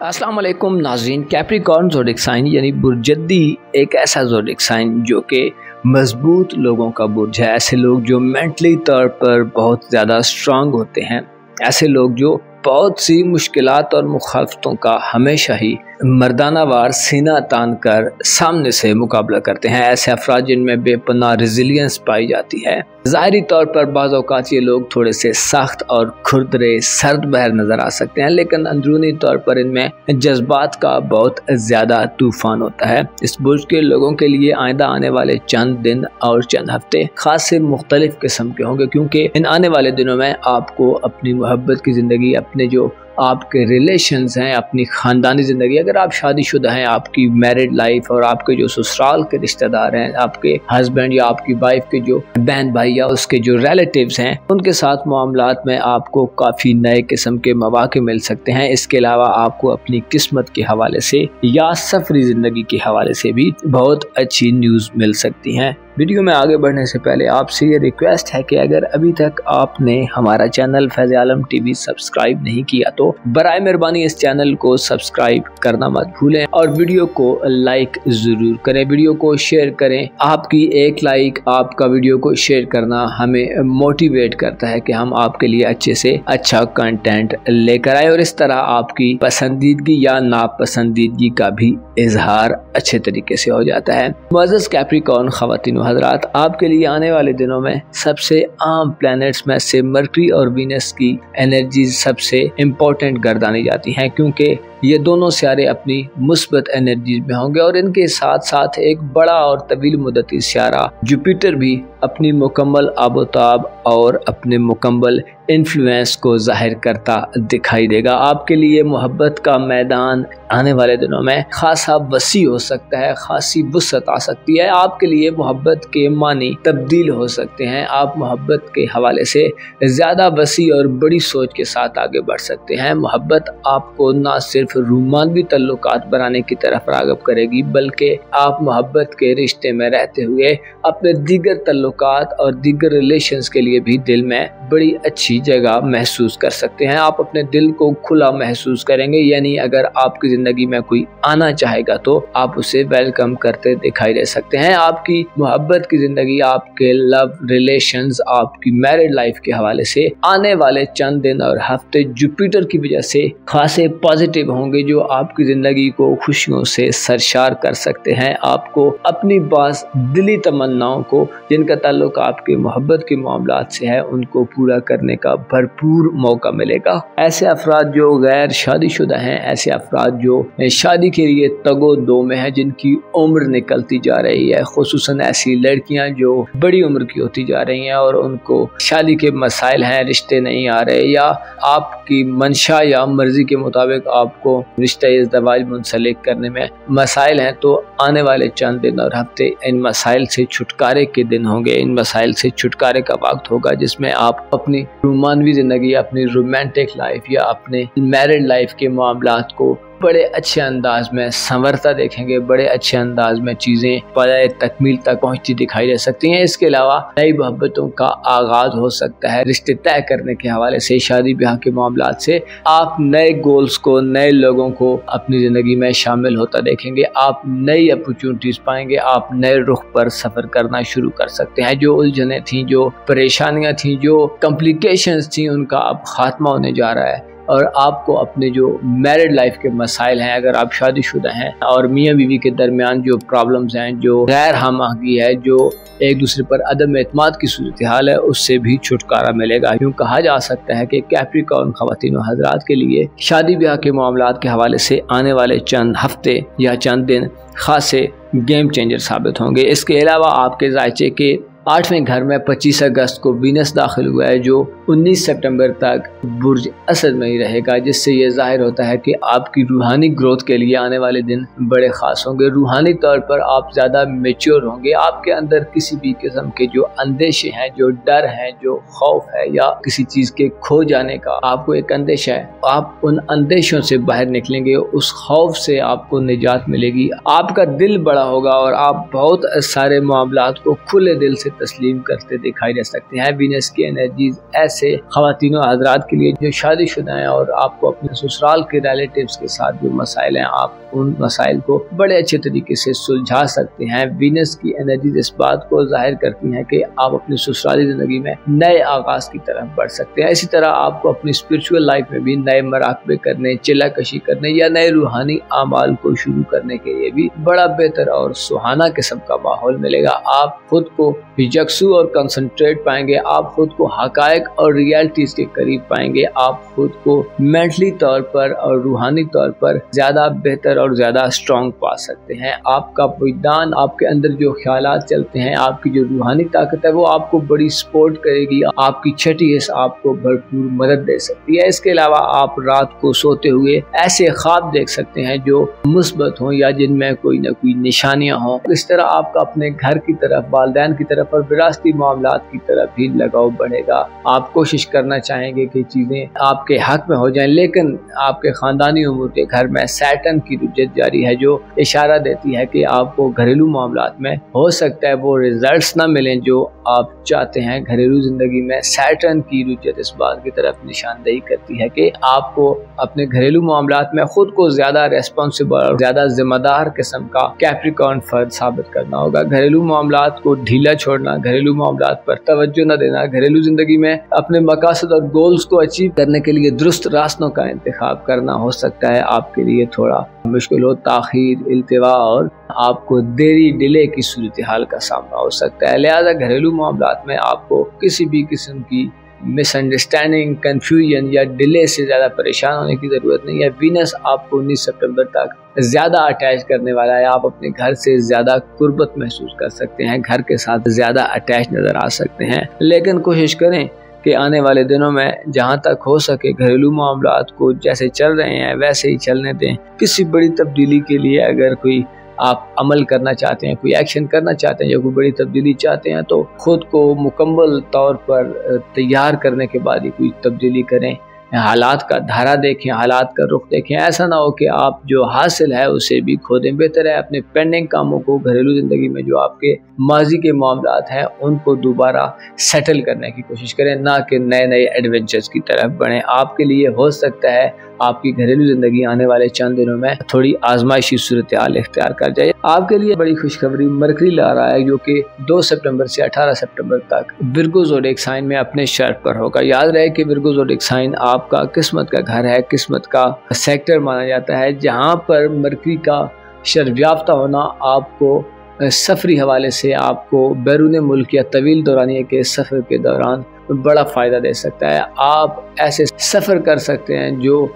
अस्सलाम वालेकुम नाज़रीन। कैप्रिकॉर्न ज़ोडिक साइन यानी बुर्जद्दी एक ऐसा ज़ोडिक साइन जो कि मजबूत लोगों का बुर्ज है। ऐसे लोग जो मेंटली तौर पर बहुत ज़्यादा स्ट्रांग होते हैं, ऐसे लोग जो बहुत सी मुश्किलात और मुखालफतों का हमेशा ही मर्दाना वार सीना तान कर सामने से मुकाबला करते हैं। ऐसे अफराद जिनमें बेपनाह रेजिलियंस पाई जाती है। ज़ाहिरी तौर पर बाज़ औक़ात ये लोग थोड़े से सख्त और खुरदरे सर्द बहर नज़र आ सकते हैं, लेकिन अंदरूनी तौर पर इनमें जज्बात का बहुत ज़्यादा तूफ़ान होता है। इस बुर्ज के लोगों के लिए आइंदा आने वाले चंद दिन और चंद हफ्ते ख़ास से मुख्तलिफ किस्म के होंगे, क्योंकि इन आने वाले दिनों में आपको अपनी मोहब्बत की ज़िंदगी, अपने जो आपके रिलेशंस हैं, अपनी ख़ानदानी ज़िंदगी, अगर आप शादीशुदा हैं, आपकी मैरिड लाइफ और आपके जो ससुराल के रिश्तेदार हैं, आपके हस्बैंड या आपकी वाइफ के जो बहन भाई या उसके जो रिलेटिव्स हैं, उनके साथ मामलात में आपको काफ़ी नए किस्म के मौक़े मिल सकते हैं। इसके अलावा आपको अपनी किस्मत के हवाले से या सफरी ज़िंदगी के हवाले से भी बहुत अच्छी न्यूज़ मिल सकती हैं। वीडियो में आगे बढ़ने से पहले आपसे ये रिक्वेस्ट है कि अगर अभी तक आपने हमारा चैनल फैज़ आलम टीवी सब्सक्राइब नहीं किया तो बराए मेहरबानी इस चैनल को सब्सक्राइब करना मत भूलें और वीडियो को लाइक ज़रूर करें, वीडियो को शेयर करें। आपकी एक लाइक, आपका वीडियो को शेयर करना हमें मोटिवेट करता है कि हम आपके लिए अच्छे से अच्छा कंटेंट लेकर आए और इस तरह आपकी पसंदीदगी या नापसंदीदगी का भी इजहार अच्छे तरीके से हो जाता है। मुअज़्ज़ज़ कैप्रिकॉर्न ख़वातीन हज़रात, आपके लिए आने वाले दिनों में सबसे आम प्लैनेट्स में से मरकरी और वीनस की एनर्जी सबसे इम्पोर्टेंट गर्दानी जाती हैं, क्योंकि ये दोनों सियारे अपनी मुस्बत एनर्जीज में होंगे और इनके साथ साथ एक बड़ा और तवील मुद्दती सियारा जुपिटर भी अपनी मुकम्मल आबोताब और अपने मुकम्मल इन्फ्लुएंस को जाहिर करता दिखाई देगा। आपके लिए मोहब्बत का मैदान आने वाले दिनों में खासा वसी हो सकता है, खासी वुसअत आ सकती है। आपके लिए मोहब्बत के मानी तब्दील हो सकते हैं। आप मोहब्बत के हवाले से ज़्यादा वसी और बड़ी सोच के साथ आगे बढ़ सकते हैं। मोहब्बत आपको ना सिर्फ रूमानवी तल्लुकात बनाने की तरफ राग़िब करेगी, बल्कि आप मोहब्बत के रिश्ते में रहते हुए अपने दीगर तल्लुकात और दीगर रिलेशंस के लिए भी दिल में बड़ी अच्छी जगह महसूस कर सकते हैं। आप अपने दिल को खुला महसूस करेंगे, यानी अगर आपकी ज़िंदगी में कोई आना चाहेगा तो आप उसे वेलकम करते दिखाई दे सकते हैं। आपकी मोहब्बत की ज़िंदगी, आपके लव रिलेशंस, आपकी मैरिड लाइफ के हवाले से आने वाले चंद दिन और हफ्ते जुपिटर की वजह से खासे पॉजिटिव होंगे, जो आपकी ज़िंदगी को खुशियों से सरशार कर सकते हैं। आपको अपनी बास दिली तमन्नाओं को, जिनका ताल्लुक आपके मोहब्बत के मामलात से है, उनको पूरा करने का भरपूर मौका मिलेगा। ऐसे अफराद जो गैर शादीशुदा हैं, ऐसे अफराद जो शादी के लिए तगो दो में हैं, जिनकी उम्र निकलती जा रही है, खुसूसन ऐसी लड़कियां जो बड़ी उम्र की होती जा रही हैं और उनको शादी के मसाइल हैं, रिश्ते नहीं आ रहे, या आपकी मंशा या मर्जी के मुताबिक आपको रिश्ता इज़्दवाज मुंसलिक करने में मसाइल हैं, तो आने वाले चंद दिन और हफ्ते इन मसाइल से छुटकारे के दिन होंगे। इन मसाइल से छुटकारे का वक्त होगा जिसमें आप अपनी रोमानवी ज़िंदगी, अपनी रोमांटिक लाइफ या अपने मैरिड लाइफ के मामलात को बड़े अच्छे अंदाज में संवरता देखेंगे, बड़े अच्छे अंदाज में चीज़ें पाए तकमील तक पहुंचती दिखाई दे सकती हैं। इसके अलावा नई मोहब्बतों का आगाज़ हो सकता है। रिश्ते तय करने के हवाले से, शादी ब्याह के मामलात से आप नए गोल्स को, नए लोगों को अपनी ज़िंदगी में शामिल होता देखेंगे। आप नई अपॉर्चुनिटीज़ पाएंगे, आप नए रुख पर सफ़र करना शुरू कर सकते हैं। जो उलझनें थीं, जो परेशानियाँ थीं, जो कॉम्प्लिकेशंस थीं, उनका अब ख़ात्मा होने जा रहा है और आपको अपने जो मैरिड लाइफ के मसाइल हैं, अगर आप शादीशुदा हैं और मियाँ बीवी के दरमियान जो प्रॉब्लम्स हैं, जो गैर हमआहंगी है, जो एक दूसरे पर अदम एतमाद की सूरत हाल है, उससे भी छुटकारा मिलेगा। यूँ कहा जा सकता है कि कैप्रिकॉर्न ख़वातीन व हज़रात के लिए शादी ब्याह के मामलात के हवाले से आने वाले चंद हफ्ते या चंद दिन खासे गेम चेंजर साबित होंगे। इसके अलावा आपके ज़ायचे के 8वें घर में 25 अगस्त को वीनस दाखिल हुआ है, जो 19 सितंबर तक बुर्ज असद में ही रहेगा, जिससे ये जाहिर होता है कि आपकी रूहानी ग्रोथ के लिए आने वाले दिन बड़े ख़ास होंगे। रूहानी तौर पर आप ज़्यादा मेच्योर होंगे। आपके अंदर किसी भी किस्म के जो अंदेशे हैं, जो डर हैं, जो खौफ है या किसी चीज़ के खो जाने का आपको एक अंदेशा है, आप उन अंदेशों से बाहर निकलेंगे, उस खौफ से आपको निजात मिलेगी। आपका दिल बड़ा होगा और आप बहुत सारे मामलात को खुले दिल से तस्लीम करते दिखाई दे सकते हैं। वीनस की एनर्जीज ऐसे ख़वातीन हज़रात के लिए जो शादीशुदा हैं और आपको अपने ससुराल के रिलेटिव्स के साथ जो मसाइल हैं, आप उन मसाइल को बड़े अच्छे तरीके से सुलझा सकते हैं। वीनस की एनर्जीज इस बात को जाहिर करती हैं कि आप अपनी ससुराली ज़िंदगी में नए आगाज़ की तरफ बढ़ सकते हैं। इसी तरह आपको अपनी स्पिरिचुअल लाइफ में भी नए मराकबे करने, चिल्लाकशी करने या नए रूहानी आमाल को शुरू करने के लिए भी बड़ा बेहतर और सुहाना किस्म का माहौल मिलेगा। आप खुद को यकसू और कंसंट्रेट पाएंगे, आप खुद को हकायक और रियलिटीज के करीब पाएंगे, आप खुद को मेंटली तौर पर और रूहानी तौर पर ज्यादा बेहतर और ज्यादा स्ट्रॉन्ग पा सकते हैं। आपका विज्ञान, आपके अंदर जो ख्यालात चलते हैं, आपकी जो रूहानी ताकत है वो आपको बड़ी सपोर्ट करेगी, आपकी छठी हिस्स आपको भरपूर मदद दे सकती है। इसके अलावा आप रात को सोते हुए ऐसे ख्वाब देख सकते हैं जो मुस्बत हों या जिनमें कोई ना कोई निशानियां हों। इस तरह आपका अपने घर की तरफ, वालिदैन की तरफ और विरासती मामलात की तरफ भी लगाव बढ़ेगा। आप कोशिश करना चाहेंगे कि चीज़ें आपके हक में हो जाएं, लेकिन आपके ख़ानदानी उमूर के घर में सैटर्न की रुजत जारी है जो इशारा देती है कि आपको घरेलू मामलात में हो सकता है वो रिजल्ट्स ना मिलें जो आप चाहते हैं। घरेलू ज़िंदगी में सैटर्न की रुजत इस बात की तरफ निशानदेही करती है कि आपको अपने घरेलू मामलात में खुद को ज़्यादा रेस्पॉन्सिबल और ज़्यादा जिम्मेदार किस्म का कैप्रिकॉर्न फर्द साबित करना होगा। घरेलू मामलात को ढीला छोड़ना, घरेलू मामलात पर तवज्जो न देना, घरेलू जिंदगी में अपने मकासद और गोल्स को अचीव करने के लिए दुरुस्त रास्तों का इंतखाब करना हो सकता है आपके लिए थोड़ा मुश्किल हो। ताखीर, इल्तिवा और आपको देरी, डिले की सूरत हाल का सामना हो सकता है। लिहाजा घरेलू मामलात में आपको किसी भी किस्म की मिसअंडरस्टैंडिंग, कंफ्यूजन या डिले से ज़्यादा परेशान होने की ज़रूरत नहीं है। वीनस आपको 19 सितंबर तक ज़्यादा अटैच करने वाला है। आप अपने घर से ज़्यादा कुर्बत महसूस कर सकते हैं, घर के साथ ज़्यादा अटैच नज़र आ सकते हैं। लेकिन कोशिश करें कि आने वाले दिनों में जहाँ तक हो सके घरेलू मामलात को जैसे चल रहे हैं वैसे ही चलने दें। किसी बड़ी तब्दीली के लिए अगर कोई आप अमल करना चाहते हैं, कोई एक्शन करना चाहते हैं या कोई बड़ी तब्दीली चाहते हैं तो खुद को मुकम्मल तौर पर तैयार करने के बाद ही कोई तब्दीली करें। हालात का धारा देखें, हालात का रुख देखें। ऐसा ना हो कि आप जो हासिल है उसे भी खो दें। बेहतर है अपने पेंडिंग कामों को, घरेलू ज़िंदगी में जो आपके माजी के मामलात हैं उनको दोबारा सेटल करने की कोशिश करें, ना कि नए नए एडवेंचर्स की तरफ बढ़ें। आपके लिए हो सकता है आपकी घरेलू ज़िंदगी आने वाले चंद दिनों में थोड़ी आजमाइशी सूरत हाल इख्तियार कर जाए। आपके लिए बड़ी खुशखबरी मरकरी ला रहा है जो कि 2 सितंबर से 18 सितंबर तक विर्गो ज़ोडिएक साइन में अपने शर्त पर होगा। याद रहे कि विर्गो ज़ोडिएक साइन आपका किस्मत का घर है, किस्मत का सेक्टर माना जाता है, जहाँ पर मरकरी का शर्याफ्ता होना आपको सफरी हवाले से, आपको बैरून मुल्क या तवील दौरानिया के सफ़र के दौरान बड़ा फ़ायदा दे सकता है। आप ऐसे सफ़र कर सकते हैं जो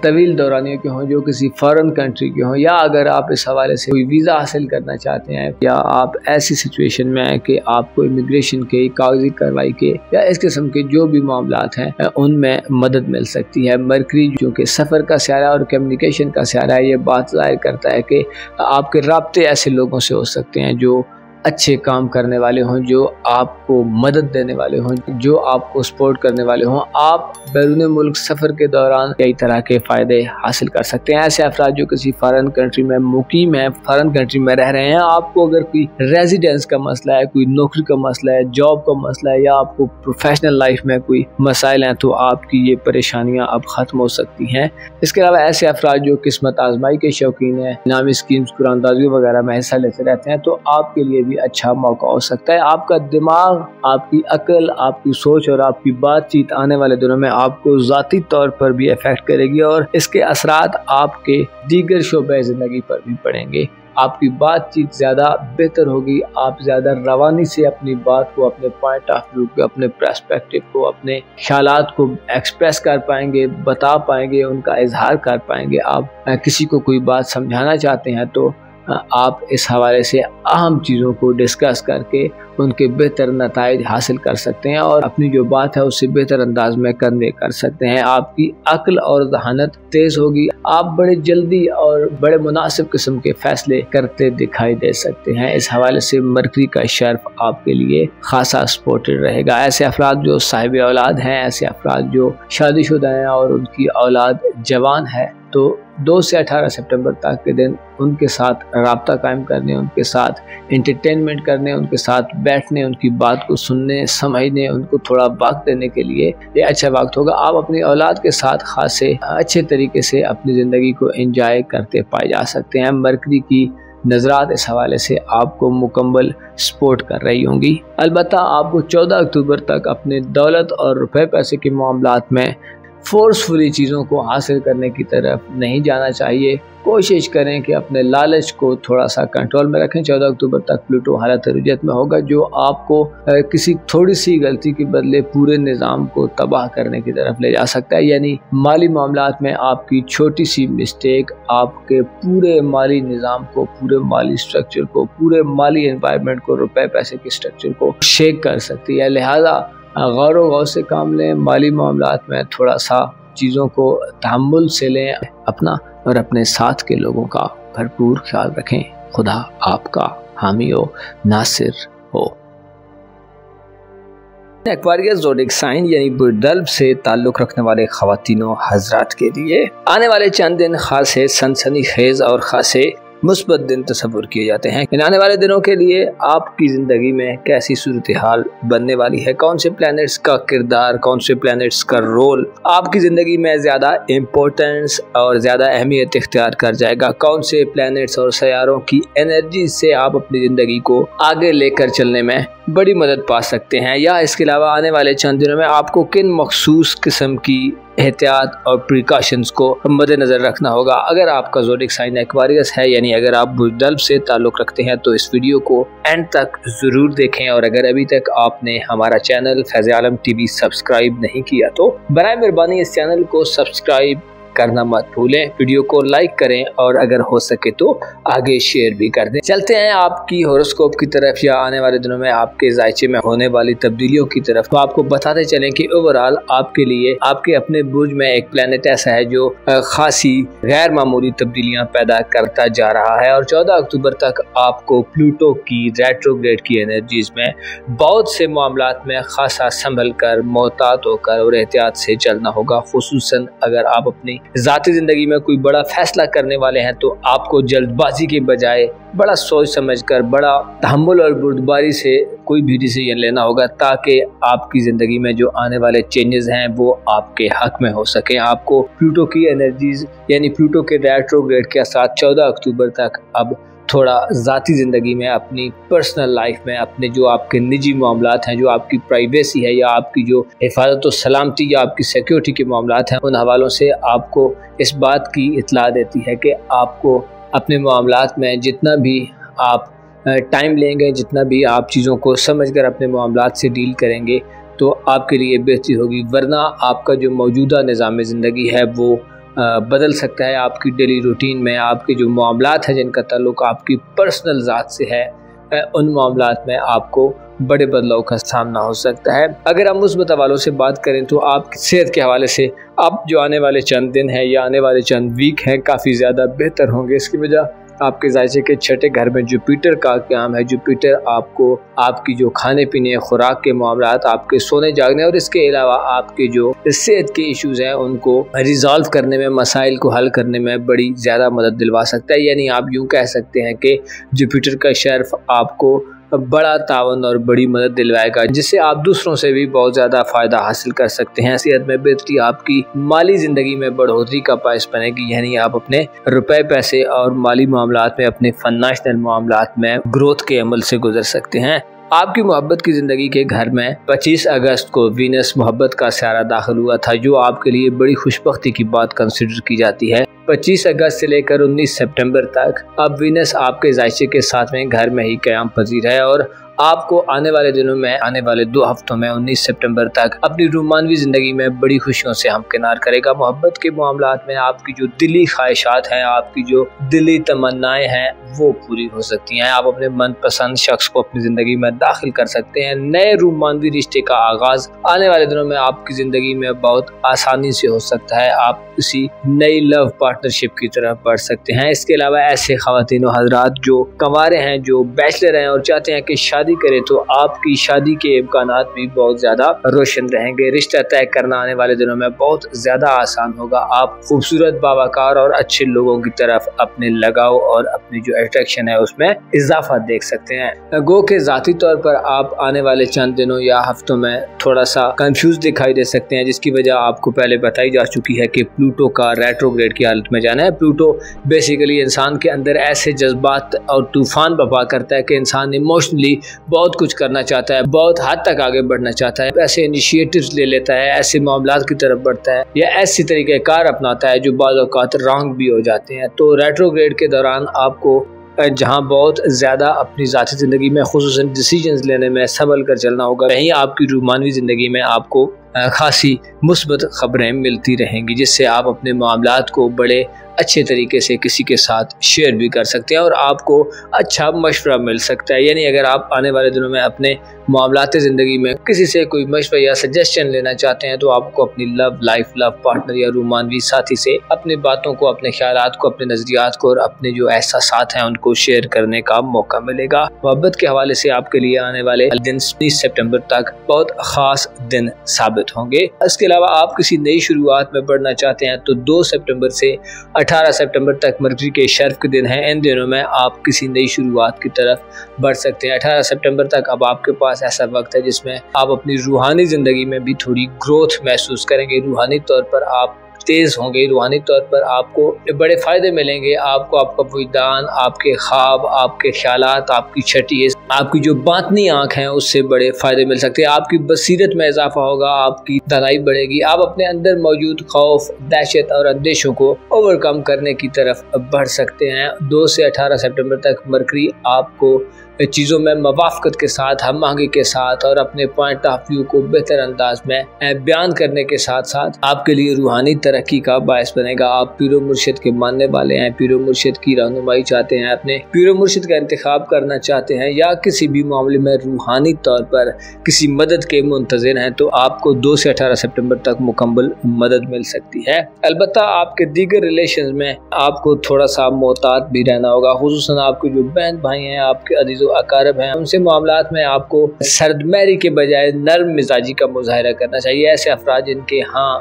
तवील दौरानियों के हों, जो किसी फॉरेन कंट्री के हों, या अगर आप इस हवाले से कोई वीज़ा हासिल करना चाहते हैं या आप ऐसी सिचुएशन में हैं कि आपको इमिग्रेशन के, कागजी कार्रवाई के या इस किस्म के जो भी मामलात हैं उनमें मदद मिल सकती है। मरकरी जो कि सफ़र का स्यारा और कम्युनिकेशन का स्यारा है, ये बात ज़ाहिर करता है कि आपके राब्ते ऐसे लोगों से हो सकते हैं जो अच्छे काम करने वाले हों, जो आपको मदद देने वाले हों, जो आपको सपोर्ट करने वाले हों। आप बैरून मुल्क सफ़र के दौरान कई तरह के फ़ायदे हासिल कर सकते हैं। ऐसे अफराद जो किसी फॉरेन कंट्री में मुकीम हैं, फॉरेन कंट्री में रह रहे हैं, आपको अगर कोई रेजिडेंस का मसला है, कोई नौकरी का मसला है, जॉब का मसला है या आपको प्रोफेशनल लाइफ में कोई मसाइल हैं, तो आपकी ये परेशानियाँ अब ख़त्म हो सकती हैं। इसके अलावा ऐसे अफराद जो किस्मत आजमाई के शौकीन हैं, इनामी स्कीम्स, कुरानदाजी वगैरह में हिस्सा लेते रहते हैं, तो आपके लिए अच्छा मौका हो सकता है। आपका दिमाग, आपकी अकल, आपकी सोच और आपकी बातचीत आने वाले दिनों में आपको ज़ाती तौर पर भी अफेक्ट करेगी और इसके असरात आपके दीगर शोबे ज़िंदगी पर भी पड़ेंगे। आपकी बातचीत ज़्यादा बेहतर होगी, आप ज़्यादा रवानी से अपनी बात को, अपने पॉइंट ऑफ व्यू को, अपने पर्सपेक्टिव को, अपने ख्यालात को एक्सप्रेस कर पाएंगे, बता पाएंगे, उनका इजहार कर पाएंगे। आप किसी को कोई बात समझाना चाहते हैं तो आप इस हवाले से अहम चीज़ों को डिस्कस करके उनके बेहतर नताइज हासिल कर सकते हैं और अपनी जो बात है उससे बेहतर अंदाज में कन्वे कर सकते हैं। आपकी अक्ल और जहानत तेज़ होगी, आप बड़े जल्दी और बड़े मुनासिब किस्म के फैसले करते दिखाई दे सकते हैं। इस हवाले से मरकरी का शर्फ आपके लिए खासा सपोर्टेड रहेगा। ऐसे अफराद जो साहिब औलाद हैं, ऐसे अफराद जो शादीशुदा हैं और उनकी औलाद जवान है, तो 2 से 18 सितंबर तक के दिन उनके साथ राब्ता कायम करने, उनके साथ इंटरटेनमेंट करने, उनके साथ बैठने, उनकी बात को सुनने, समझने, उनको थोड़ा वक्त देने के लिए ये अच्छा वक्त होगा। आप अपनी औलाद के साथ खासे अच्छे तरीके से अपनी ज़िंदगी को एंजॉय करते पाए जा सकते हैं। मरकरी की नज़रात इस हवाले से आपको मुकम्मल सपोर्ट कर रही होंगी। अलबत्ता आपको 14 अक्टूबर तक अपने दौलत और रुपए पैसे के मामलात में फोर्सफुली चीज़ों को हासिल करने की तरफ नहीं जाना चाहिए। कोशिश करें कि अपने लालच को थोड़ा सा कंट्रोल में रखें। 14 अक्टूबर तक प्लूटो हालत रुजत में होगा, जो आपको किसी थोड़ी सी गलती के बदले पूरे निज़ाम को तबाह करने की तरफ ले जा सकता है। यानी माली मामलात में आपकी छोटी सी मिस्टेक आपके पूरे माली निज़ाम को, पूरे माली स्ट्रक्चर को, पूरे माली एनवायरनमेंट को, रुपए पैसे के स्ट्रक्चर को शेक कर सकती है। लिहाजा गौर से काम लें। माली मामलात में थोड़ा सा चीज़ों को तहम्मुल से लें। अपना और अपने साथ के लोगों का भरपूर ख्याल रखें। खुदा आपका हामी हो, नासिर हो। एक्वारियस ज़ोडिक साइन यानी बुर्दल्ब से ताल्लुक़ रखने वाले ख़वातीनों हज़रात के लिए आने वाले चंद दिन खासे सनसनीखेज़ और खासे मुस्बत दिन तस्वुर किए जाते हैं। इन आने वाले दिनों के लिए आपकी ज़िंदगी में कैसी सूरत हाल बनने वाली है, कौन से प्लैनेट्स का किरदार, कौन से प्लैनेट्स का रोल आपकी ज़िंदगी में ज़्यादा इम्पोर्टेंस और ज़्यादा अहमियत इख्तियार कर जाएगा, कौन से प्लैनेट्स और सैयारों की एनर्जी से आप अपनी ज़िंदगी को आगे लेकर चलने में बड़ी मदद पा सकते हैं, या इसके अलावा आने वाले चंद दिनों में आपको किन मखसूस किस्म की एहतियात और प्रिकॉशंस को मद्देनज़र रखना होगा। अगर आपका ज़ोडिक साइन एक्वारियस है, यानी अगर आप बुर्दल्ब से ताल्लुक़ रखते हैं, तो इस वीडियो को एंड तक ज़रूर देखें। और अगर अभी तक आपने हमारा चैनल फैज़ आलम टीवी सब्सक्राइब नहीं किया तो बराए मेहरबानी इस चैनल को सब्सक्राइब करना मत भूलें। वीडियो को लाइक करें और अगर हो सके तो आगे शेयर भी कर दें। चलते हैं आपकी होरोस्कोप की तरफ, या आने वाले दिनों में आपके जायचे में होने वाली तब्दीलियों की तरफ। तो आपको बताते चलें कि ओवरऑल आपके लिए आपके अपने बुर्ज में एक प्लेनेट ऐसा है जो खासी गैर मामूली तब्दीलियां पैदा करता जा रहा है, और 14 अक्टूबर तक आपको प्लूटो की रेट्रोग्रेड की एनर्जीज में बहुत से मामलात में खासा संभल कर, मोहतात होकर और एहतियात से चलना होगा। खुसूसन अगर आप अपनी ज़ाती ज़िंदगी में कोई बड़ा फैसला करने वाले हैं तो आपको जल्दबाजी के बजाय बड़ा सोच समझकर, बड़ा तहम्मुल और बुर्दबारी से कोई भी डिसीजन लेना होगा, ताकि आपकी ज़िंदगी में जो आने वाले चेंजेस हैं वो आपके हक में हो सके। आपको प्लूटो की एनर्जीज यानी प्लूटो के रेट्रोग्रेड के साथ 14 अक्टूबर तक अब थोड़ा ज़ाती ज़िंदगी में, अपनी पर्सनल लाइफ में, अपने जो आपके निजी मामलात हैं, जो आपकी प्राइवेसी है, या आपकी जो हिफाजत और सलामती या आपकी सिक्योरिटी के मामलात हैं, उन हवालों से आपको इस बात की इत्तला देती है कि आपको अपने मामलात में जितना भी आप टाइम लेंगे, जितना भी आप चीज़ों को समझकर अपने मामलात से डील करेंगे, तो आपके लिए बेहतरी होगी। वरना आपका जो मौजूदा निज़ाम ज़िंदगी है वो बदल सकता है। आपकी डेली रूटीन में आपके जो मामलात हैं जिनका ताल्लुक़ आपकी पर्सनल ज़ात से है, उन मामलात में आपको बड़े बदलाव का सामना हो सकता है। अगर हम मुस्बत हवालों से बात करें तो आपकी सेहत के हवाले से अब जो आने वाले चंद दिन हैं या आने वाले चंद वीक हैं काफ़ी ज़्यादा बेहतर होंगे। इसकी वजह आपके जायचे के छठे घर में जुपिटर का काम है। जुपिटर आपको आपकी जो खाने पीने, खुराक के मामलात, आपके सोने जागने और इसके अलावा आपके जो सेहत के इश्यूज़ हैं उनको रिजॉल्व करने में, मसाइल को हल करने में बड़ी ज़्यादा मदद दिलवा सकता है। यानी आप यूँ कह सकते हैं कि जुपिटर का शर्फ आपको बड़ा तावन और बड़ी मदद दिलवाएगा, जिससे आप दूसरों से भी बहुत ज़्यादा फ़ायदा हासिल कर सकते हैं। सेहत में बेहतरी आपकी माली ज़िंदगी में बढ़ोतरी का बायस बनेगी, यानी आप अपने रुपए पैसे और माली मामलात में, अपने फाइनेंशियल मामलात में ग्रोथ के अमल से गुजर सकते हैं। आपकी मोहब्बत की ज़िंदगी के घर में 25 अगस्त को वीनस मोहब्बत का सियारा दाखिल हुआ था, जो आपके लिए बड़ी खुशबख्ती की बात कंसिडर की जाती है। 25 अगस्त से लेकर 19 सितंबर तक अब वीनस आपके जायचे के साथ में घर में ही क़याम पजीर है, और आपको आने वाले दिनों में, आने वाले 2 हफ्तों में 19 सितंबर तक अपनी रोमानवी ज़िंदगी में बड़ी खुशियों से हमकिनार करेगा। मोहब्बत के मामलात में आपकी जो दिली ख्वाहिशात हैं, आपकी जो दिली तमन्नाएं हैं वो पूरी हो सकती हैं। आप अपने मनपसंद शख्स को अपनी ज़िंदगी में दाखिल कर सकते हैं। नए रोमानवी रिश्ते का आगाज़ आने वाले दिनों में आपकी ज़िंदगी में बहुत आसानी से हो सकता है। आप किसी नई लव पार्टनरशिप की तरफ बढ़ सकते हैं। इसके अलावा ऐसे ख़वातीन और हज़रात जो कंवारे हैं, जो बैचलर हैं और चाहते हैं कि शादी शादी करें तो आपकी शादी के इम्कानात भी बहुत ज़्यादा रोशन रहेंगे। रिश्ता तय करना आने वाले दिनों में बहुत ज़्यादा आसान होगा। आप खूबसूरत, बावकार और अच्छे लोगों की तरफ अपने लगाव और अपनी जो अट्रैक्शन है उसमें इजाफा देख सकते हैं। गो के ज़ाती तौर पर आप आने वाले चंद दिनों या हफ्तों में थोड़ा सा कंफ्यूज दिखाई दे सकते हैं, जिसकी वजह आपको पहले बताई जा चुकी है कि प्लूटो का रेट्रोग्रेड की हालत में जाना है। प्लूटो बेसिकली इंसान के अंदर ऐसे जज्बात और तूफान बर्पा करता है कि इंसान इमोशनली बहुत कुछ करना चाहता है, बहुत हद तक आगे बढ़ना चाहता है, ऐसे इनिशिएटिव्स ले लेता है, ऐसे मामलात की तरफ बढ़ता है या ऐसी तरीके कार अपनाता है जो बाज़ औक़ात रॉन्ग भी हो जाते हैं। तो रेट्रोग्रेड के दौरान आपको जहाँ बहुत ज़्यादा अपनी ज़ाती ज़िंदगी में खुसूसन डिसीजंस लेने में संभल कर चलना होगा, वहीं आपकी रूमानवी ज़िंदगी में आपको खासी मुस्बत खबरें मिलती रहेंगी, जिससे आप अपने मामलात को बड़े अच्छे तरीके से किसी के साथ शेयर भी कर सकते हैं और आपको अच्छा मशवरा मिल सकता है। यानी अगर आप आने वाले दिनों में अपने मामलात ज़िंदगी में किसी से कोई मशवरा या सजेशन लेना चाहते हैं तो आपको अपनी लव लाइफ, लव पार्टनर या रूमानवी साथी से अपनी बातों को, अपने ख्यालात को, अपने नज़रियात को और अपने जो एहसासात हैं उनको शेयर करने का मौका मिलेगा। मोहब्बत के हवाले से आपके लिए आने वाले दिन 19 सितंबर तक बहुत ख़ास दिन साबित होंगे। इसके अलावा आप किसी नई शुरुआत में बढ़ना चाहते हैं तो 2 सितंबर से 18 सितंबर तक मरकरी के शर्फ के दिन हैं। इन दिनों में आप किसी नई शुरुआत की तरफ बढ़ सकते हैं। 18 सितंबर तक अब आपके पास ऐसा वक्त है जिसमें आप अपनी रूहानी ज़िंदगी में भी थोड़ी ग्रोथ महसूस करेंगे। रूहानी तौर पर आप तेज़ होंगे, रूहानी तौर पर आपको बड़े फ़ायदे मिलेंगे। आपको आपका वजदान, आपके ख्वाब, आपके ख्यालात, आपकी छठी, आपकी जो बातनी आँख हैं उससे बड़े फ़ायदे मिल सकते हैं। आपकी बसीरत में इजाफा होगा, आपकी दानाई बढ़ेगी। आप अपने अंदर मौजूद खौफ, दहशत और अंदेशों को ओवरकम करने की तरफ बढ़ सकते हैं। 2 से 18 सितंबर तक मरकरी आपको चीज़ों में मवाफ़क़त के साथ, हम आहंगी के साथ और अपने पॉइंट ऑफ व्यू को बेहतर अंदाज में बयान करने के साथ साथ आपके लिए रूहानी तरक्की का बायस बनेगा। आप पीरो मुर्शिद के मानने वाले हैं, पीरो मुर्शिद की रहनुमाई चाहते हैं, अपने पीरो मुर्शिद का इंतखाब करना चाहते हैं या किसी भी मामले में रूहानी तौर पर किसी मदद के मुंतज़िर हैं तो आपको 2 से 18 सितंबर तक मुकम्मल मदद मिल सकती है। अलबत्ता आपके दीगर रिलेशन में आपको थोड़ा सा मोहतात भी रहना होगा, खुसूसन आपके जो बहन भाई हैं, आपके अजीज़ अकारब हैं, उनसे मामलात में आपको सर्दमहरी के बजाय नर्म मिजाजी का मुजाहरा करना चाहिए। ऐसे अफराद जिनके यहाँ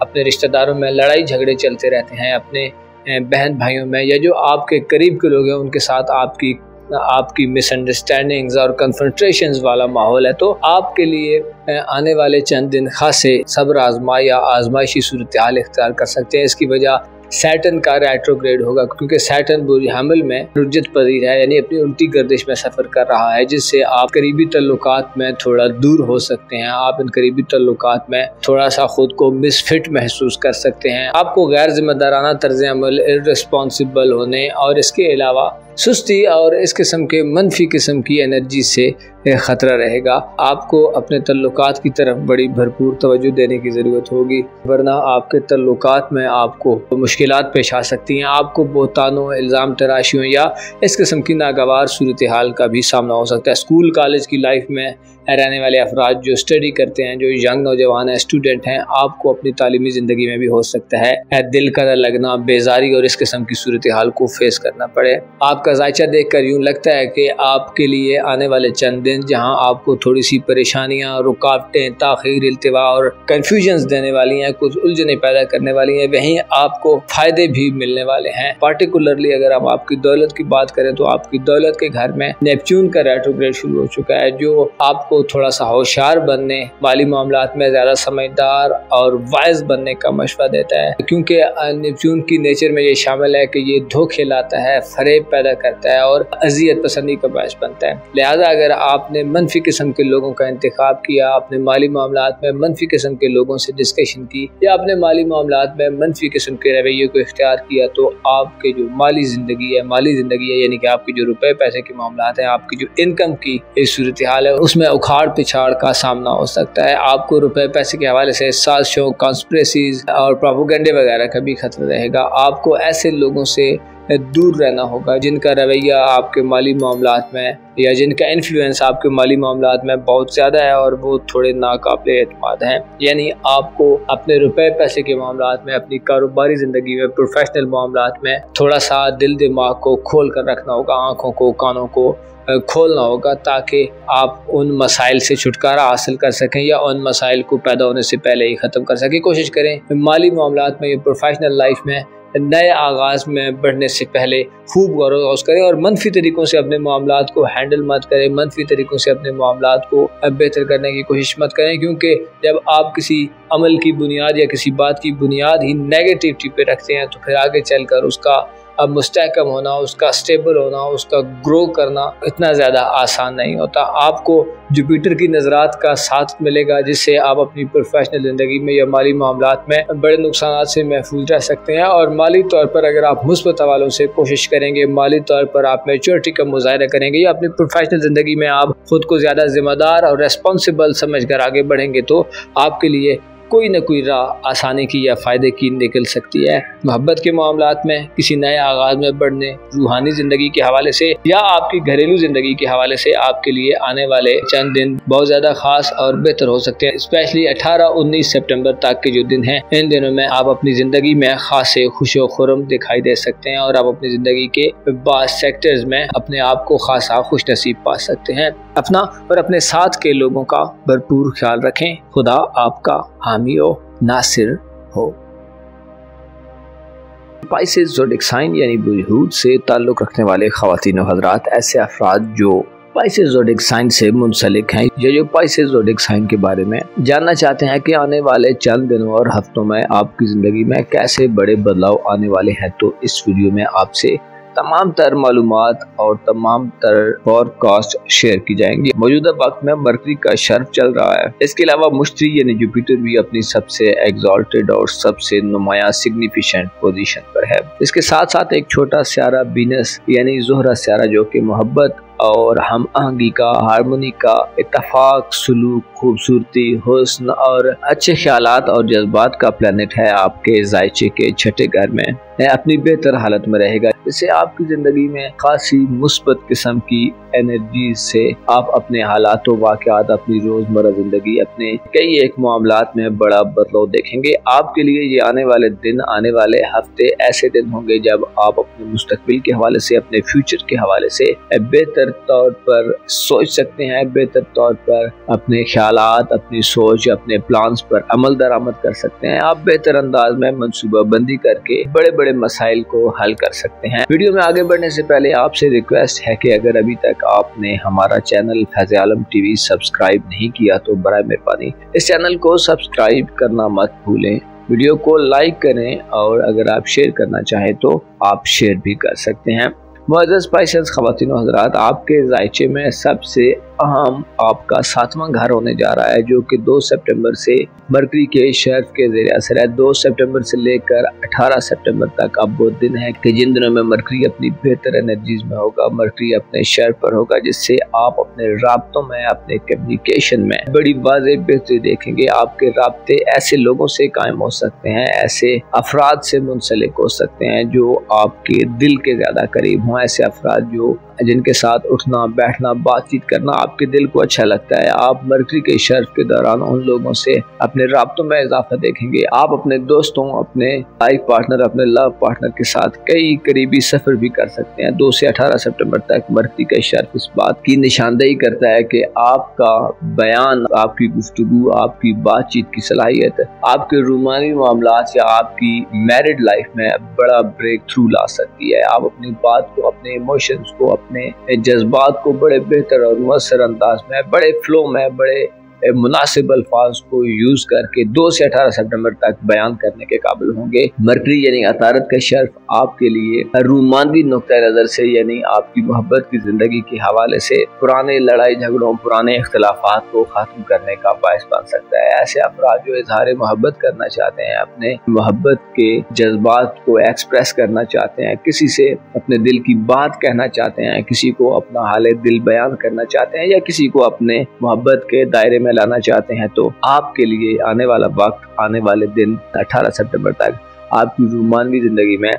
अपने रिश्तेदारों में लड़ाई झगड़े चलते रहते हैं, अपने बहन भाइयों में या जो आपके करीब के लोग हैं उनके साथ आपकी मिसअंडरस्टैंडिंग्स और कन्फ्रंट्रेशंस वाला माहौल है, तो आपके लिए आने वाले चंद दिन खासे सब्र आजमा या आजमाइशी सूरत हाल इख्तियार कर सकते हैं। इसकी वजह सैटर्न का रेट्रोग्रेड होगा, क्योंकि सैटर्न बुर्ज हमल में रुज्जत पजीर है, यानी अपनी उल्टी गर्दिश में सफ़र कर रहा है, जिससे आप करीबी तल्लुकात में थोड़ा दूर हो सकते हैं। आप इन करीबी तल्लुकात में थोड़ा सा खुद को मिसफिट महसूस कर सकते हैं। आपको गैर जिम्मेदाराना तर्ज अमल, इर्रेस्पॉन्सिबल होने और इसके अलावा सुस्ती और इस किस्म के मनफी किस्म की एनर्जी से ख़तरा रहेगा। आपको अपने तल्लुकात की तरफ बड़ी भरपूर तवज्जो देने की ज़रूरत होगी, वरना आपके तल्लुकात में आपको मुश्किलात पेश आ सकती हैं। आपको बोहतानों, इल्ज़ाम तराशियों या इस किस्म की नागवार सूरत हाल का भी सामना हो सकता है। स्कूल कॉलेज की लाइफ में रहने वाले अफराद जो स्टडी करते हैं, जो यंग नौजवान हैं, स्टूडेंट हैं, आपको अपनी तालीमी ज़िंदगी में भी हो सकता है दिल का न लगना, बेजारी और इस किस्म की सूरत हाल को फेस करना पड़े। आपका जायचा देख कर यूँ लगता है कि आपके लिए आने वाले चंद दिन जहाँ आपको थोड़ी सी परेशानियाँ, रुकावटें, ताख़ीर, इल्तिवा और कन्फ्यूजन्स देने वाली हैं, कुछ उलझने पैदा करने वाली हैं, वहीं आपको फ़ायदे भी मिलने वाले हैं। पार्टिकुलरली अगर हम आपकी दौलत की बात करें तो आपकी दौलत के घर में नेपच्यून का रेट्रोग्रेड शुरू हो चुका है, जो आपको थोड़ा सा होशियार बनने, माली मामलात में ज़्यादा समझदार और वाइज बनने का मशवरा देता है, क्योंकि नेपच्यून की नेचर में ये शामिल है कि ये धोखे लाता है, फरेब पैदा करता है और अजियत पसंदी का बायस बनता है। लिहाजा अगर आपने मनफी किस्म के लोगों का इंतखाब किया, अपने माली मामलात में मनफी किस्म के लोगों से डिस्कशन की या अपने माली मामलात में मनफी किस्म के रवैये को इख्तियार किया, तो आपके जो माली ज़िंदगी है यानी कि आपके जो रुपए पैसे के मामलात हैं, आपकी जो इनकम की सूरत हाल है, उसमें उखाड़ पिछाड़ का सामना हो सकता है। आपको रुपए पैसे के हवाले से साजिशों, कॉन्स्पिरेसीज और प्रोपेगेंडे वगैरह का भी खतरा रहेगा। आपको ऐसे लोगों से दूर रहना होगा, जिनका रवैया आपके माली मामलात में या जिनका इन्फ्लुएंस आपके माली मामलात में बहुत ज़्यादा है और वो थोड़े नाकाबिले एतमाद हैं। यानी आपको अपने रुपए पैसे के मामलात में, अपनी कारोबारी ज़िंदगी में, प्रोफेशनल मामलात में थोड़ा सा दिल दिमाग को खोल कर रखना होगा, आँखों को कानों को खोलना होगा, ताकि आप उन मसाइल से छुटकारा हासिल कर सकें या उन मसाइल को पैदा होने से पहले ही ख़त्म कर सकें। कोशिश करें माली मामलात में या प्रोफेशनल लाइफ में नए आगाज़ में बढ़ने से पहले खूब गौर व करें और मनफी तरीक़ों से अपने मामलात को हैंडल मत करें, मनफी तरीक़ों से अपने मामलात को बेहतर करने की कोशिश मत करें, क्योंकि जब आप किसी अमल की बुनियाद या किसी बात की बुनियाद ही नेगेटिविटी पे रखते हैं तो फिर आगे चलकर उसका अब मुस्तहकम होना, उसका स्टेबल होना, उसका ग्रो करना इतना ज़्यादा आसान नहीं होता। आपको जुपिटर की नज़रात का साथ मिलेगा, जिससे आप अपनी प्रोफेशनल ज़िंदगी में या माली मामलात में बड़े नुकसान से महफूज रह सकते हैं। और माली तौर पर अगर आप मुस्बत हवालों से कोशिश करेंगे, माली तौर पर आप मैच्योरिटी का मुजाहिरा करेंगे या अपनी प्रोफेशनल ज़िंदगी में आप खुद को ज़्यादा ज़िम्मेदार और रेस्पॉन्सिबल समझ कर आगे बढ़ेंगे तो आपके लिए कोई न कोई राह आसानी की या फ़ायदे की निकल सकती है। मोहब्बत के मामलात में, किसी नए आगाज़ में बढ़ने, रूहानी ज़िंदगी के हवाले से या आपकी घरेलू ज़िंदगी के हवाले से आपके लिए आने वाले चंद दिन बहुत ज़्यादा ख़ास और बेहतर हो सकते हैं। स्पेशली 18-19 सितंबर तक के जो दिन हैं, इन दिनों में आप अपनी ज़िंदगी में खास खुश व खुर्रम दिखाई दे सकते हैं और आप अपनी ज़िंदगी के बाद सेक्टर्स में अपने आप को खासा खुश नसीब पा सकते हैं। अपना और अपने साथ के लोगों का भरपूर ख्याल रखें। खुदा आपका हामी हो, नासिर हो। स्पाइसेस ज़ोडिएक साइन यानी बुरहूद से ताल्लुक़ रखने वाले ख़वातीन व हज़रात, ऐसे अफराद जो स्पाइसेस ज़ोडिएक साइन से मुंसलिक हैं या जो स्पाइसेस ज़ोडिएक साइन के बारे में जानना चाहते हैं कि आने वाले चंद दिनों और हफ्तों में आपकी ज़िंदगी में कैसे बड़े बदलाव आने वाले हैं, तो इस वीडियो में आपसे तमाम तर मालूमात और तमाम तर फॉरकास्ट शेयर की जाएंगी। मौजूदा वक्त में मरकरी का शर्फ चल रहा है। इसके अलावा मुश्तरी यानी जुपिटर भी अपनी सबसे एग्जॉल्टेड और सबसे नुमाया सिग्निफिकेंट पोजीशन पर है। इसके साथ साथ एक छोटा सियारा वीनस यानी ज़ोहरा सियारा, जो कि मोहब्बत और हम आहंगी का, हारमोनी का, इत्तफाक, सुलूक, खूबसूरती, हुस्न और अच्छे ख्यालात और जज्बात का प्लैनेट है। आपके जायचे के छठे घर में अपनी बेहतर हालत में रहेगा, जिससे आपकी ज़िंदगी में खासी मुस्बत किस्म की एनर्जी से आप अपने हालात व वाक़यात, अपनी रोज़मर्रा ज़िंदगी, अपने कई एक मामलात में बड़ा बदलाव देखेंगे। आपके लिए ये आने वाले दिन, आने वाले हफ्ते ऐसे दिन होंगे जब आप अपने मुस्तकबिल के हवाले से, अपने फ्यूचर के हवाले से बेहतर तौर पर सोच सकते हैं, बेहतर तौर पर अपने ख्यालात, अपनी सोच, अपने प्लान्स पर अमल दरामद कर सकते हैं। आप बेहतर अंदाज में मनसूबा बंदी करके बड़े बड़े मसाइल को हल कर सकते हैं। वीडियो में आगे बढ़ने से पहले आपसे रिक्वेस्ट है कि अगर अभी तक आपने हमारा चैनल फैज़ आलम टीवी सब्सक्राइब नहीं किया तो बराए मेहरबानी इस चैनल को सब्सक्राइब करना मत भूलें। वीडियो को लाइक करें और अगर आप शेयर करना चाहें तो आप शेयर भी कर सकते हैं। मुअज़्ज़ज़ स्पाइसेस ख़वातीन व हज़रात, आपके जायचे में सबसे अहम आपका 7वां घर होने जा रहा है, जो कि 2 सितंबर से मरकरी के शर्फ के ज़रिए असर है। 2 सितंबर से लेकर 18 सितंबर तक अब वो दिन है कि जिन दिनों में मरकरी अपनी बेहतर एनर्जीज में होगा, मरकरी अपने शर्फ पर होगा, जिससे आप अपने राब्तों में, अपने कम्युनिकेशन में बड़ी वाज़ेह बेहतरी देखेंगे। आपके राब्ते ऐसे लोगों से कायम हो सकते हैं, ऐसे अफराद से मुंसलिक हो सकते हैं जो आपके दिल के ज़्यादा करीब हों, ऐसे अफराद जो जिनके साथ उठना बैठना बातचीत करना आपके दिल को अच्छा लगता है। आप मरकरी के शर्फ के दौरान उन लोगों से अपने राब्तों में इजाफा देखेंगे। आप अपने दोस्तों, अपने लाइफ पार्टनर, अपने लव पार्टनर के साथ कई करीबी सफ़र भी कर सकते हैं। 2 से 18 सितंबर तक मरकरी का शर्फ इस बात की निशानदेही करता है कि आपका बयान, आपकी गुफ्तगू, आपकी बातचीत की सलाहियत आपके रूमानी मामलात या आपकी मैरिड लाइफ में बड़ा ब्रेक थ्रू ला सकती है। आप अपनी बात को, अपने इमोशंस को, अपने जज्बात को बड़े बेहतर और मुअस्सर अंदाज में, बड़े फ्लो में, बड़े मुनासिब अल्फाज को यूज करके 2 से 18 सितंबर तक बयान करने के काबिल होंगे। मरकरी यानी अतारत का शर्फ आपके लिए रूमानवी नुक्ता नज़र से, यानी आपकी मोहब्बत की ज़िंदगी के हवाले से पुराने लड़ाई झगड़ों, पुराने इख्तिलाफात को ख़त्म करने का बायस बन सकता है। ऐसे अफराद जो इजहार मोहब्बत करना चाहते हैं, अपने मोहब्बत के जज्बात को एक्सप्रेस करना चाहते हैं, किसी से अपने दिल की बात कहना चाहते हैं, किसी को अपना हाल दिल बयान करना चाहते हैं या किसी को अपने मोहब्बत के दायरे में लाना चाहते हैं, तो आपके लिए आने वाला वक्त, आने वाले दिन 18 सितंबर तक आपकी रूमानवी ज़िंदगी में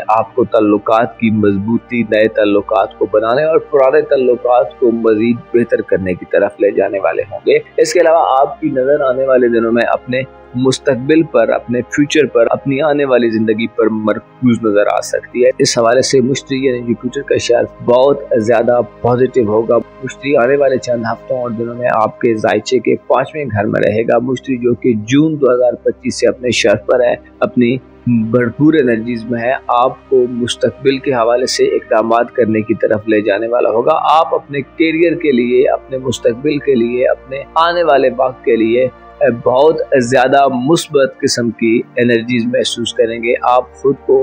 आपको ताल्लुकात की मजबूती, नए ताल्लुकात को बनाने और पुराने ताल्लुकात को मजीद बेहतर करने की तरफ ले जाने वाले होंगे। इसके अलावा आपकी नज़र आने वाले दिनों में अपने मुस्तकबिल पर, अपने फ्यूचर पर, अपनी आने वाली जिंदगी पर मरकूज नजर आ सकती है। इस हवाले से मुश्तरी यानी जुपिटर का शहर बहुत ज्यादा पॉजिटिव होगा। मुश्तरी आने वाले चंद हफ्तों और दिनों में आपके जायचे के 5वें घर में रहेगा। मुश्तरी जो कि जून 2025 से अपने शहर पर है, अपनी भरपूर एनर्जीज में है, आपको मुस्तकबिल के हवाले से इक़दाम करने की तरफ ले जाने वाला होगा। आप अपने करियर के लिए, अपने मुस्तकबिल के लिए, अपने आने वाले वक्त के लिए बहुत ज़्यादा मुस्बत किस्म की एनर्जीज महसूस करेंगे। आप खुद को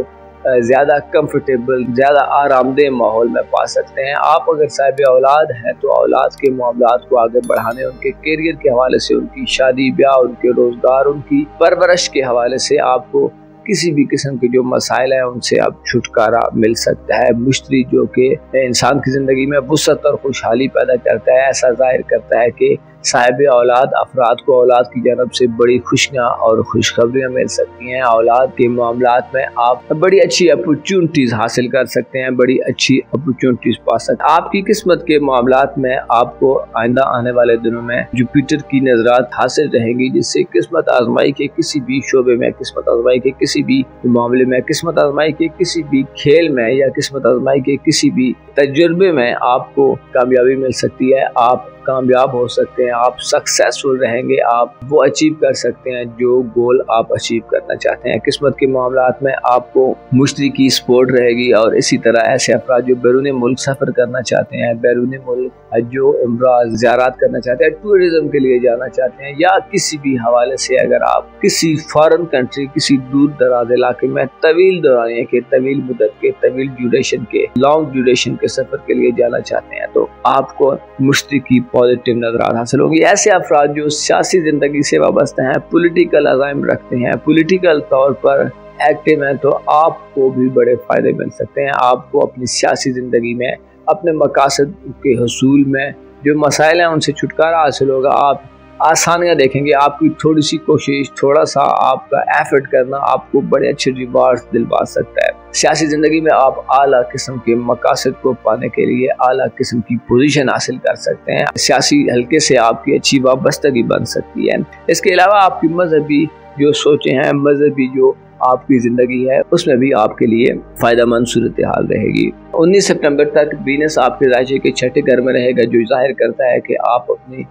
ज़्यादा कंफर्टेबल, ज़्यादा आरामदेह माहौल में पा सकते हैं। आप अगर साहिब औलाद हैं तो औलाद के मामलात को आगे बढ़ाने, उनके करियर के हवाले से, उनकी शादी ब्याह, उनके रोज़गार, उनकी परवरिश के हवाले से आपको किसी भी किस्म के जो मसाइल हैं उनसे अब छुटकारा मिल सकता है। मुश्तरी जो कि इंसान की ज़िंदगी में वुसअत और खुशहाली पैदा करता है, ऐसा जाहिर करता है कि साहिब औलाद अफराद को औलाद की जानब से बड़ी खुशियाँ और खुशखबरियाँ मिल सकती हैं। औलाद के मामलात में आप बड़ी अच्छी अपॉर्चुनिटीज़ हासिल कर सकते हैं, बड़ी अच्छी अपॉर्चुनिटीज़ पा सकते हैं। आपकी किस्मत के मामलात में आपको आइंदा आने वाले दिनों में जुपिटर की नज़रात हासिल रहेंगी, जिससे किस्मत आजमाई के किसी भी शोबे में, किस्मत आजमाई के किसी भी मामले में, किस्मत आजमाई के किसी भी खेल में या किस्मत आजमाई के किसी भी तजुर्बे में आपको कामयाबी मिल सकती है। आप कामयाब हो सकते हैं, आप सक्सेसफुल रहेंगे, आप वो अचीव कर सकते हैं जो गोल आप अचीव करना चाहते हैं। किस्मत के मामलात में आपको मुश्तरी की सपोर्ट रहेगी और इसी तरह ऐसे अफराद जो बैरून मुल्क सफ़र करना चाहते हैं, बैरून मुल्क जो उम्रा ज़ियारत करना चाहते हैं, टूरिज़म के लिए जाना चाहते हैं, या किसी भी हवाले से अगर आप किसी फॉरेन कंट्री, किसी दूर दराज इलाके में तवील दौरानिए के, तवील मुद्दत के, तवील ड्यूरेशन के, लॉन्ग ड्यूरेशन के सफ़र के लिए जाना चाहते हैं तो आपको मुश्तरी की पॉजिटिव नज़रात हासिल होंगी। ऐसे अफराद जो सियासी ज़िंदगी से वाबस्ते हैं, पॉलिटिकल अज़ाइम रखते हैं, पॉलिटिकल तौर पर एक्टिव हैं, तो आपको भी बड़े फ़ायदे मिल सकते हैं। आपको अपनी सियासी ज़िंदगी में, अपने मकासद के हसूल में जो मसाइल हैं उनसे छुटकारा हासिल होगा। आप आसानियाँ देखेंगे, आपकी थोड़ी सी कोशिश, थोड़ा सा आपका एफर्ट करना आपको बड़े अच्छे रिवार्ड्स दिलवा सकता है। सियासी ज़िंदगी में आप आला किस्म के मकासद को पाने के लिए आला किस्म की पोजीशन हासिल कर सकते हैं। सियासी हल्के से आपकी अच्छी वाबस्तगी बन सकती है। इसके अलावा आपकी मजहबी जो सोचें हैं, मजहबी जो आपकी ज़िंदगी है, उसमें भी आपके लिए फ़ायदेमंद सूरत हाल रहेगी। 19 सितंबर तक वीनस आपके राज्य के 6ठे घर में रहेगा, जो जाहिर करता है कि आप अपनी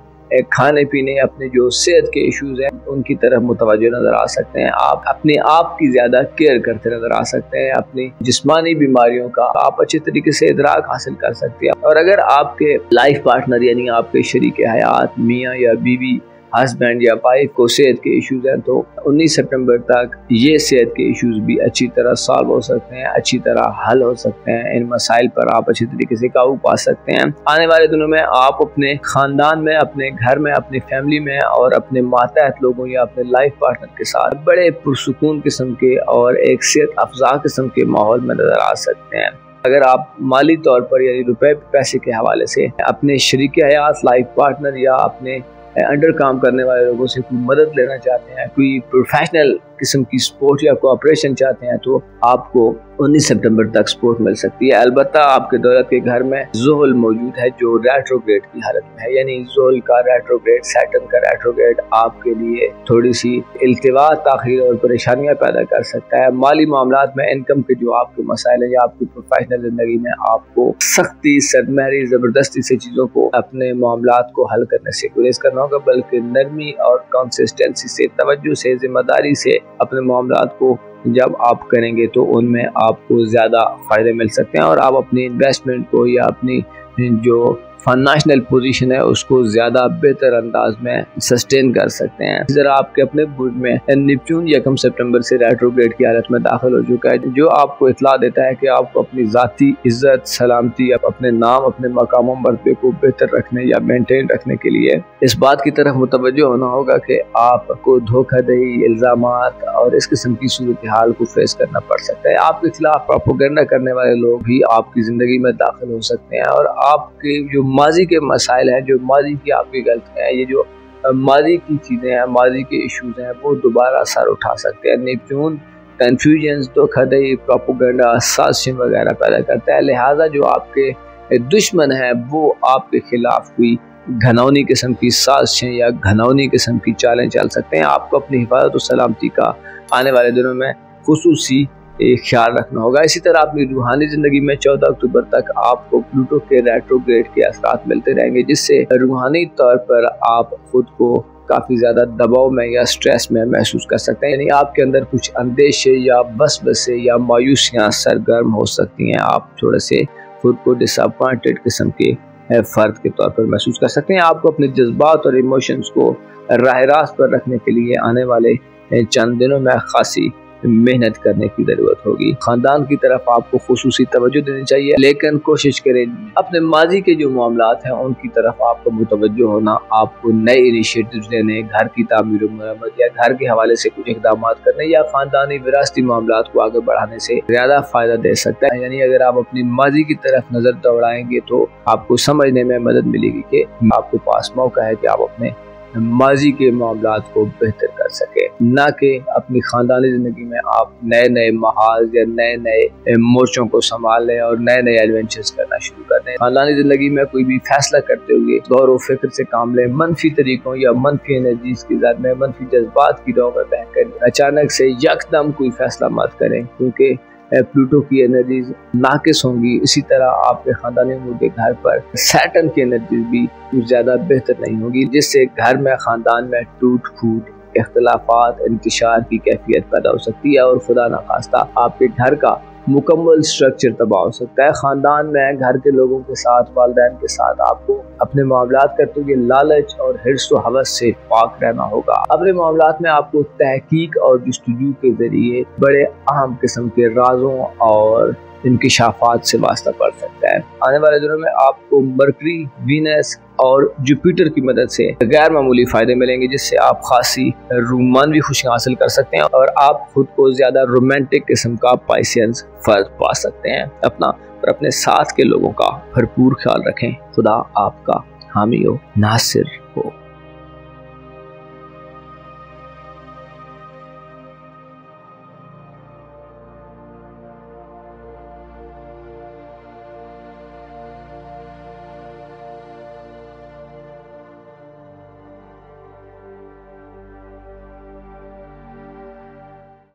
खाने पीने, अपने जो सेहत के इश्यूज हैं उनकी तरफ मुतवज्जो नज़र आ सकते हैं। आप अपने आप की ज़्यादा केयर करते नज़र आ सकते हैं। अपनी जिस्मानी बीमारियों का आप अच्छे तरीके से इदराक हासिल कर सकते हैं। और अगर आपके लाइफ पार्टनर यानी आपके शरीक हयात, मियाँ या बीवी, हस्बैंड या वाइफ को सेहत के इश्यूज हैं तो 19 सितंबर तक ये सेहत के इश्यूज भी अच्छी तरह सॉल्व हो सकते हैं, अच्छी तरह हल हो सकते हैं। इन मसाइल पर आप अच्छी तरीके से काबू पा सकते हैं। आने वाले दिनों में आप अपने ख़ानदान में, अपने घर में, अपनी फैमिली में और अपने मातहत लोगों या अपने लाइफ पार्टनर के साथ बड़े पुरसुकून किस्म के और एक सेहत अफजा किस्म के माहौल में नज़र आ सकते हैं। अगर आप माली तौर पर यानी रुपए पैसे के हवाले से अपने शरीक हयात, लाइफ पार्टनर या अपने अंडर काम करने वाले लोगों से कोई मदद लेना चाहते हैं, कोई प्रोफेशनल किस्म की सपोर्ट या कोऑपरेशन चाहते हैं तो आपको 19 सितंबर तक सपोर्ट मिल सकती है। अलबत्ता आपके दौलत के घर में ज़ुहल मौजूद है जो रेट्रोग्रेड की हालत में है, यानी ज़ुहल का रेट्रोग्रेड, सैटर्न का रेट्रोग्रेड आपके लिए थोड़ी सी इल्तिवा, ताख़ीर और परेशानियां पैदा कर सकता है। माली मामलात में इनकम के जो आपके मसाइल हैं या आपकी प्रोफेशनल ज़िंदगी में आपको सख्ती, सरमहरी, ज़बरदस्ती से चीज़ों को, अपने मामलात को हल करने से गुरेज करना होगा, बल्कि नरमी और कंसिस्टेंसी से, तवज्जो से, जिम्मेदारी से अपने मामलात को जब आप करेंगे तो उनमें आपको ज़्यादा फ़ायदे मिल सकते हैं और आप अपनी इन्वेस्टमेंट को या अपनी जो फाइनेंशियल पोजीशन है उसको ज़्यादा बेहतर अंदाज में सस्टेन कर सकते हैं। ज़रा आपके अपने बुर्ज में नेपच्यून 1 सितंबर से रेट्रोग्रेड की हालत में दाखिल हो चुका है, जो आपको इतला देता है कि आपको अपनी ज़ाती इज्जत, सलामती, अपने नाम, अपने मकाम मरतबे को बेहतर रखने या मेंटेन रखने के लिए इस बात की तरफ मुतवज्जो होना होगा कि आपको धोखाधड़ी, इल्ज़ामात और इस किस्म की सूरत हाल को फेस करना पड़ सकता है। आपके खिलाफ प्रोपेगेंडा करने वाले लोग भी आपकी ज़िंदगी में दाखिल हो सकते हैं और आपके जो माजी के मसाइल हैं, जो माजी की आपकी गलतियाँ हैं, ये जो माजी की चीज़ें हैं, माजी के इश्यूज हैं, वो दोबारा सर उठा सकते हैं। नेपच्यून कन्फ्यूजन, धोखाधड़ी, प्रोपेगेंडा, साजिश वगैरह पैदा करता है। लिहाजा जो आपके दुश्मन है वो आपके खिलाफ हुई घनौनी किस्म की साजिशें या घनौनी किस्म की चालें चल सकते हैं। आपको अपनी हिफाजत और सलामती का आने वाले दिनों में खुसूसी ख्याल रखना होगा। इसी तरह अपनी रूहानी ज़िंदगी में 14 अक्टूबर तक आपको प्लूटो के रेट्रोग्रेड के असरात मिलते रहेंगे, जिससे रूहानी तौर पर आप खुद को काफ़ी ज़्यादा दबाव में या स्ट्रेस में महसूस कर सकते हैं। यानी आपके अंदर कुछ अंदेशे या वसवसे या मायूसियाँ सरगर्म हो सकती हैं। आप थोड़े से खुद को डिसअपॉइंटेड किस्म के फ़र्द के तौर पर महसूस कर सकते हैं। आपको अपने जज्बात और इमोशंस को राह रास्त पर रखने के लिए आने वाले चंद दिनों में खासी मेहनत करने की ज़रूरत होगी। ख़ानदान की तरफ आपको खुसूसी तवज्जो देनी चाहिए, लेकिन कोशिश करें अपने माजी के जो मामलात हैं उनकी तरफ आपको मुतवज्जो होना। आपको नए इनिशिएटिव्स लेने, घर की तामीर और मरम्मत या घर के हवाले से कुछ इक़दाम करने या ख़ानदानी विरासती मामलात को आगे बढ़ाने से ज़्यादा फ़ायदा दे सकता है। यानी अगर आप अपनी माजी की तरफ नज़र दौड़ाएंगे तो आपको समझने में मदद मिलेगी कि आपके पास मौका है कि आप अपने माजी के मामलात को बेहतर कर सके, ना कि अपनी ख़ानदानी ज़िंदगी में आप नए नए महाज या नए नए मोर्चों को संभाल लें और नए नए एडवेंचर्स करना शुरू कर दें। ख़ानदानी ज़िंदगी में कोई भी फैसला करते हुए गौर व फिक्र से काम लें। मनफी तरीक़ों या मनफी एनर्जीज की ज़द में, मनफी जज्बात की राह में बहकर अचानक से यकदम कोई फैसला मत करें, क्योंकि प्लूटो की एनर्जीज नाकिस होंगी। इसी तरह आपके ख़ानदानी अमूर के घर पर सैटर्न की एनर्जीज भी कुछ ज़्यादा बेहतर नहीं होगी, जिससे घर में ख़ानदान में टूट फूट, इख्तलाफात, इंतशार की कैफियत पैदा हो सकती है और खुदा न खास्ता आपके घर का मुकम्मल स्ट्रक्चर तबाह हो सकता है। ख़ानदान में घर के लोगों के साथ, वालिदैन के साथ आपको अपने मामलात करते हुए लालच और हिर्स व हवस से पाक रहना होगा। अपने मामलात में आपको तहकीक और जस्तजू के ज़रिए बड़े अहम किस्म के राजों और इंकिशाफात से वास्ता पड़ सकता है। आने वाले दिनों में आपको मरकरी, वीनस और जुपिटर की मदद से गैर मामूली फ़ायदे मिलेंगे, जिससे आप खासी रूमानवी खुशी हासिल कर सकते हैं और आप खुद को ज़्यादा रोमांटिक किस्म का पाइसियंस फर्ज पा सकते हैं। अपना और अपने साथ के लोगों का भरपूर ख्याल रखें। खुदा आपका हामी हो, नासिर हो।